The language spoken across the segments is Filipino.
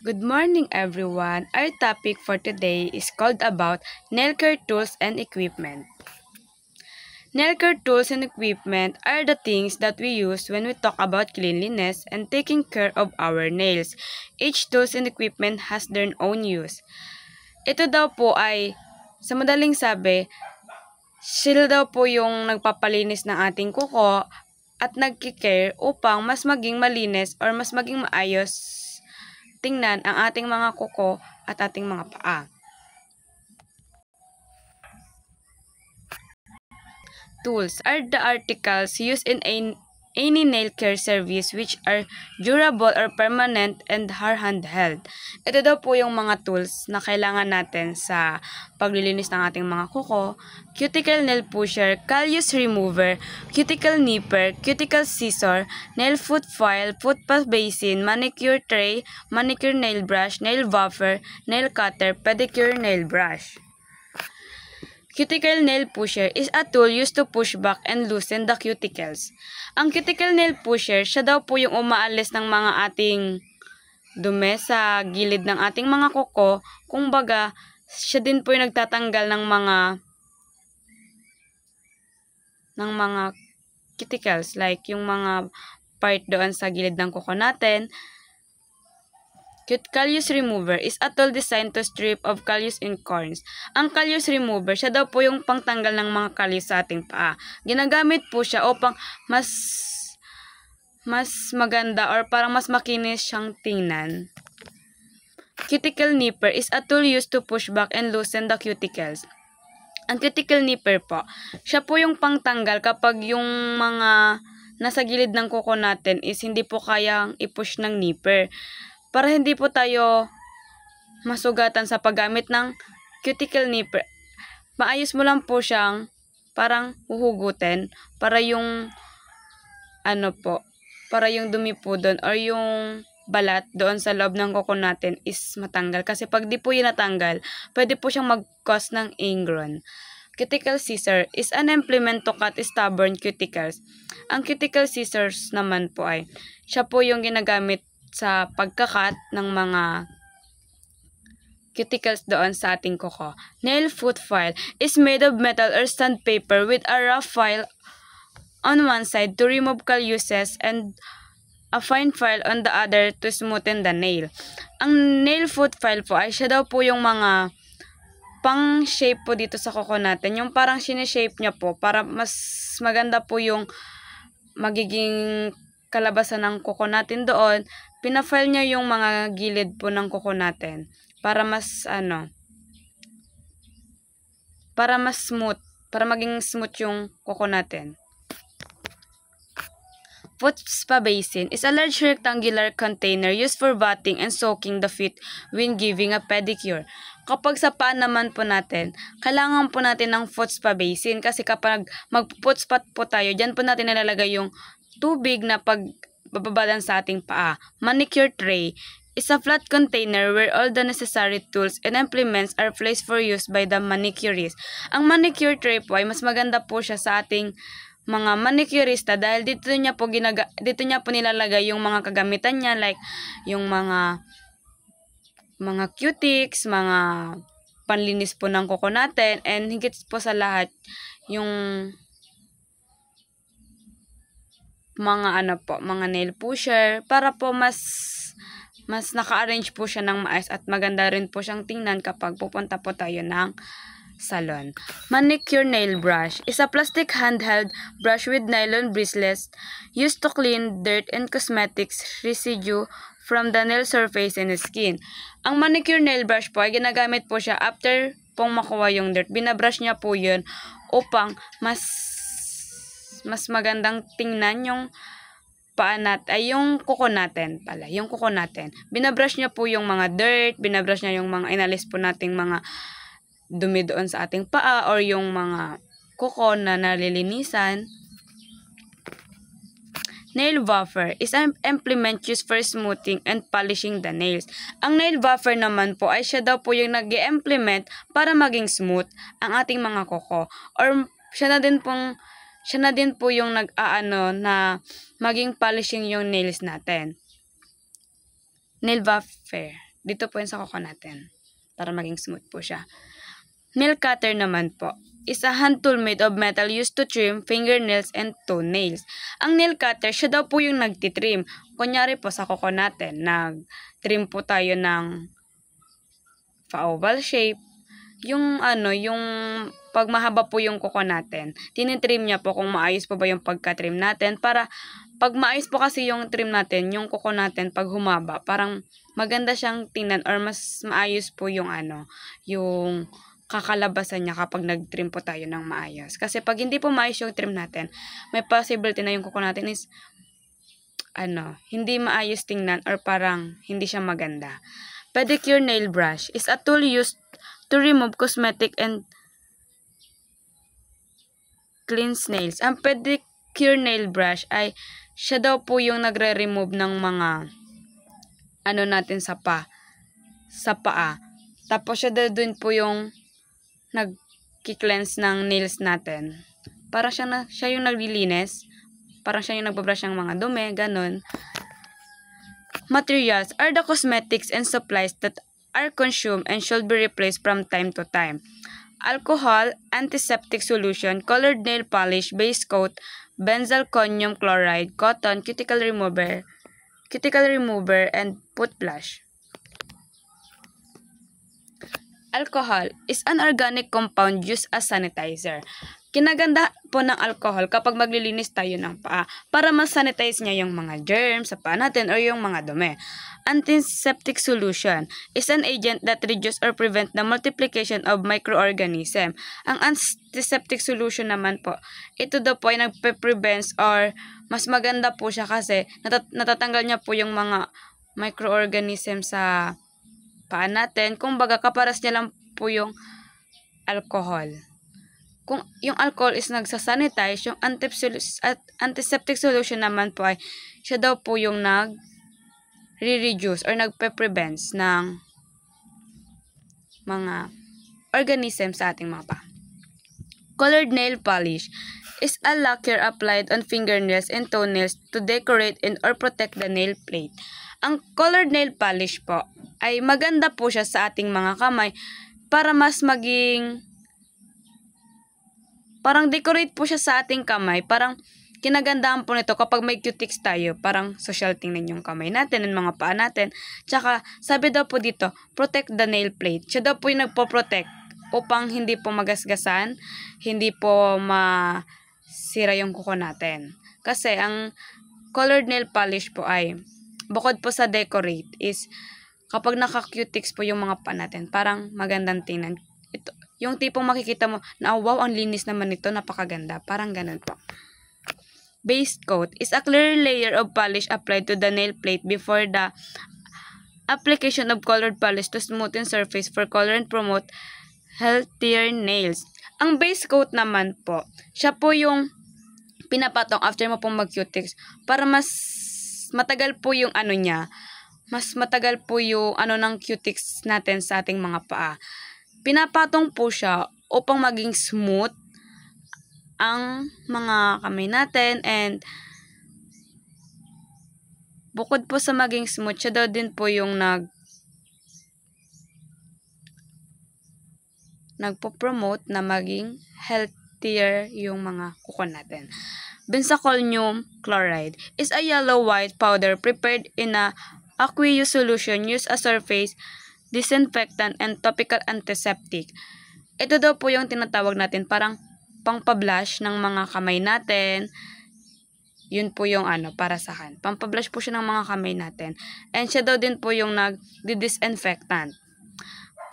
Good morning everyone. Our topic for today is called about nail care tools and equipment. Nail care tools and equipment are the things that we use when we talk about cleanliness and taking care of our nails. Each tools and equipment has their own use. Ito daw po ay, sa madaling sabi, sila daw po yung nagpapalinis ng ating kuko at nagki-care upang mas maging malinis or mas maging maayos tingnan ang ating mga kuko at ating mga paa. Tools are the articles used in any nail care service which are durable or permanent and are handheld. Ito daw po yung mga tools na kailangan natin sa paglilinis ng ating mga kuko: cuticle nail pusher, callus remover, cuticle nipper, cuticle scissor, nail foot file, foot path basin, manicure tray, manicure nail brush, nail buffer, nail cutter, pedicure nail brush. Cuticle nail pusher is a tool used to push back and loosen the cuticles. Ang cuticle nail pusher, siya daw po yung umaalis ng mga ating dumi sa gilid ng ating mga kuko. Kumbaga, siya din po yung nagtatanggal ng mga cuticles, like yung mga part doon sa gilid ng kuko natin. Callus remover is a tool designed to strip of callus and corns. Ang callus remover, siya daw po yung pangtanggal ng mga callus sa ating paa. Ginagamit po siya upang mas maganda or parang mas makinis siyang tingnan. Cuticle nipper is a tool used to push back and loosen the cuticles. Ang cuticle nipper po, siya po yung pangtanggal kapag yung mga nasa gilid ng kuko natin is hindi po kayang i-push ng nipper. Para hindi po tayo masugatan sa paggamit ng cuticle nipper, maayos mo lang po siyang parang huhugutin para yung para yung dumi po doon or yung balat doon sa loob ng kuko natin is matanggal. Kasi pag di po yun natanggal, pwede po siyang mag-cause ng ingrown. Cuticle scissor is an implement to cut stubborn cuticles. Ang cuticle scissors naman po ay, siya po yung ginagamit sa pagkakat ng mga cuticles doon sa ating kuko. Nail foot file is made of metal or sandpaper with a rough file on one side to remove calluses and a fine file on the other to smoothen the nail. Ang nail foot file po ay siya daw po yung mga pang-shape po dito sa kuko natin. Yung parang sineshape niya po para mas maganda po yung magiging kalabasan ng kuko natin doon. Pina-file niya yung mga gilid po ng kuko natin para mas para mas smooth, para maging smooth yung kuko natin. Foot spa basin is a large rectangular container used for bathing and soaking the feet when giving a pedicure. Kapag sa paa naman po natin, kailangan po natin ng foot spa basin kasi kapag mag-foot spa po tayo, dyan po natin nalalagay yung tubig na pagbabadan sa ating paa. Manicure tray is a flat container where all the necessary tools and implements are placed for use by the manicurist. Ang manicure tray po ay mas maganda po siya sa ating mga manicurista dahil dito niya po nilalagay yung mga kagamitan niya, like yung mga cutics, mga panlinis po ng kuko natin, and higit po sa lahat yung mga mga nail pusher para po mas naka-arrange po siya ng maayos at maganda rin po siyang tingnan kapag pupunta po tayo ng salon. Manicure nail brush is a plastic handheld brush with nylon bristles used to clean dirt and cosmetics residue from the nail surface and skin. Ang manicure nail brush po ay ginagamit po siya after pong makuha yung dirt. Binabrush niya po yun upang mas magandang tingnan yung yung kuko natin pala, yung kuko natin. Binabrush niya po yung mga dirt, binabrush niya yung mga inalis po nating mga dumi doon sa ating paa or yung mga kuko na nalilinisan. Nail buffer is an implement used for smoothing and polishing the nails. Ang nail buffer naman po ay siya daw po yung nag-i-implement para maging smooth ang ating mga kuko. Or siya na din po yung na maging polishing yung nails natin. Nail buffer. Dito po yun sa kuko natin. Para maging smooth po siya. Nail cutter naman po is a hand tool made of metal used to trim fingernails and toenails. Ang nail cutter, siya daw po yung nagtitrim. Kunyari po sa kuko natin, nag-trim po tayo ng pa-oval shape. Yung pag mahaba po yung kuko natin, tinitrim niya po kung maayos po ba yung pagka-trim natin. Para pag maayos po kasi yung trim natin, yung kuko natin pag humaba, parang maganda siyang tingnan or mas maayos po yung yung kakalabasan niya kapag nag-trim po tayo ng maayos. Kasi pag hindi po maayos yung trim natin, may possibility na yung kuko natin is hindi maayos tingnan or parang hindi siya maganda. Pedicure nail brush is a tool used to remove cosmetic and cleanse nails. Ang pedicure nail brush ay siya daw po yung nagre-remove ng mga natin sa paa. Tapos siya daw dun po yung nag-cleanse ng nails natin. Parang siya yung naglilinis. Parang siya yung nagbabrush ng mga dumi, ganun. Materials are the cosmetics and supplies that are consumed and should be replaced from time to time. Alcohol, antiseptic solution, colored nail polish, base coat, benzalkonium chloride, cotton, cuticle remover, and foot blush. Alcohol is an organic compound used as sanitizer. Kinaganda po ng alcohol kapag maglilinis tayo ng paa para mas sanitize niya yung mga germs sa paa natin or yung mga dumi. Antiseptic solution is an agent that reduce or prevent the multiplication of microorganism. Ang antiseptic solution naman po, ito daw po ay nagpe-prevents or mas maganda po siya kasi natatanggal niya po yung mga microorganism sa paa natin. Kung baga kaparas niya lang po yung alcohol. Kung yung alcohol is nagsasanitize, yung antiseptic solution naman po ay siya daw po yung nag-reduce or nagpe-prevents ng mga organism sa ating mga paa. Colored nail polish is a lacquer applied on fingernails and toenails to decorate and or protect the nail plate. Ang colored nail polish po ay maganda po siya sa ating mga kamay para mas maging parang decorate po siya sa ating kamay. Parang kinagandahan po nito kapag may cutics tayo. Parang social tingnan yung kamay natin and mga paa natin. Tsaka, sabi daw po dito, protect the nail plate. Siya daw po yung nagpo-protect upang hindi po magasgasan, hindi po masira yung kuko natin. Kasi, ang colored nail polish po ay, bukod po sa decorate, is kapag naka-cutics po yung mga paa natin, parang magandang tingnan. Yung tipong makikita mo na wow, ang linis naman nito, napakaganda. Parang ganun po. Base coat is a clear layer of polish applied to the nail plate before the application of colored polish to smoothen surface for color and promote healthier nails. Ang base coat naman po, siya po yung pinapatong after mo pong mag-cutics para mas matagal po yung niya. Mas matagal po yung ng cutics natin sa ating mga paa. Pinapatong po siya upang maging smooth ang mga kamay natin and bukod po sa maging smooth, siya daw din po yung nagpo-promote na maging healthier yung mga kuko natin. Benzalkonium chloride is a yellow-white powder prepared in a aqueous solution used as surface disinfectant and topical antiseptic. Ito daw po yung tinatawag natin parang pang-pablush ng mga kamay natin. Yun po yung para sa akin. Pang-pablush po siya ng mga kamay natin. And siya daw din po yung nag-disinfectant.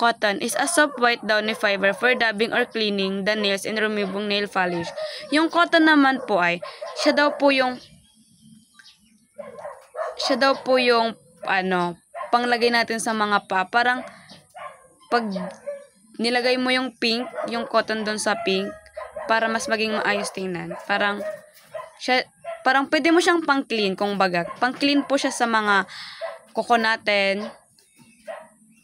Cotton is a soft white downy fiber for dabbing or cleaning the nails and removing nail polish. Yung cotton naman po ay, siya daw po yung panglagay natin sa mga paa. Parang pag nilagay mo yung pink, yung cotton doon sa pink, para mas maging maayos tingnan. Parang pwede mo siyang pang-clean, kung baga. Pang-clean po siya sa mga kuko natin.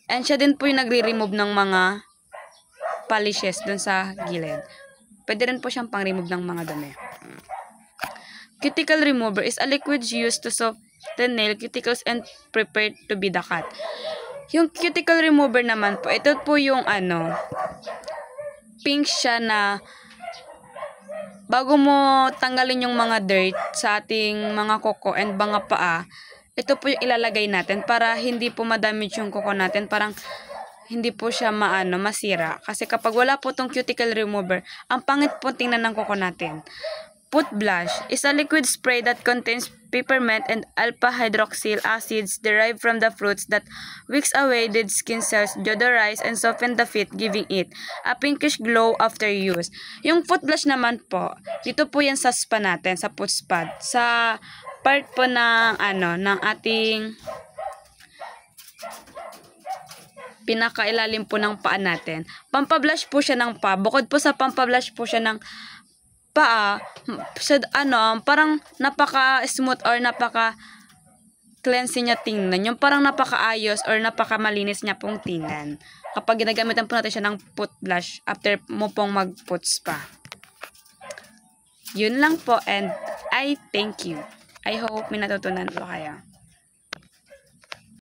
And siya din po yung nagre-remove ng mga polishes doon sa gilid. Pwede rin po siyang pang-remove ng mga dumi. Cuticle remover is a liquid used to soften nail cuticles and prepared to be the cut. Yung cuticle remover naman po, ito po yung pink siya na bago mo tanggalin yung mga dirt sa ating mga kuko and mga paa, ito po yung ilalagay natin para hindi po madamage yung kuko natin, parang hindi po siya masira. Kasi kapag wala po tong cuticle remover, ang pangit po tingnan ng kuko natin. Foot blush is a liquid spray that contains peppermint and alpha hydroxyl acids derived from the fruits that wicks away dead skin cells, deodorize, and soften the feet, giving it a pinkish glow after use. Yung foot blush naman po, dito po yan sa spa natin, sa foot spot, sa part po ng ng ating pinakailalim po ng paa natin. Pampablush po siya ng paa. Bukod po sa pampablush po siya ng paa, parang napaka-smooth or napaka-cleansing niya tingnan. Yung parang napaka-ayos or napaka-malinis niya pong tingnan. Kapag ginagamitan po natin siya ng foot blush after mo pong mag-foot spa. Yun lang po and I thank you. I hope may natutunan po kayo.